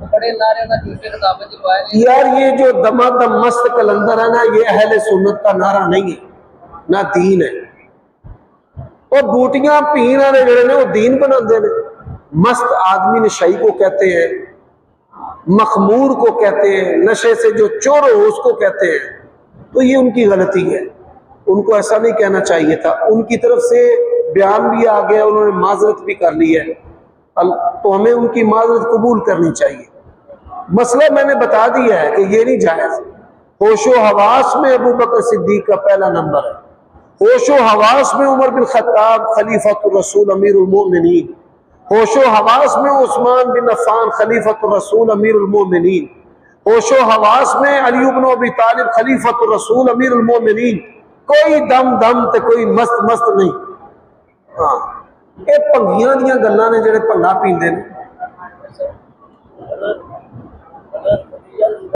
बड़े नारे ना दूसरे किताबें दिलवाए यार ये जो दमादम मस्त कलंदर है ना, ये अहले सुन्नत का नारा नहीं है, ना दीन है। और बूटियां पीन वाले जड़े ने वो दीन बनाते हैं। मस्त आदमी नशई को कहते हैं, मखमूर को कहते हैं, नशे से जो चोर हो उसको कहते हैं। तो ये उनकी गलती है, उनको ऐसा नहीं कहना चाहिए था। उनकी तरफ से बयान भी आ गया, उन्होंने माजरत भी कर ली है, तो हमें उनकी माजरत कबूल करनी चाहिए। मसला मैंने बता दिया है कि ये नहीं जायज। होशो हवास में अबू बकर सिद्दीक का पहला नंबर है, होशो हवास में उमर बिन खत्ताब खलीफतुर रसूल अमीरुल मोमिनीन, होशो हवास में उस्मान बिन अफ़्फ़ान खलीफतुर रसूल अमीरुल मोमिनीन, होशो हवास में अली इब्न अबी तालिब खलीफतुर रसूल अमीरुल मोमिनीन। कोई दम दम ते कोई मस्त मस्त नहीं। हाँ, ये भंगियां दियां गल्लां ने, जेड़े भंगा पींदे ने।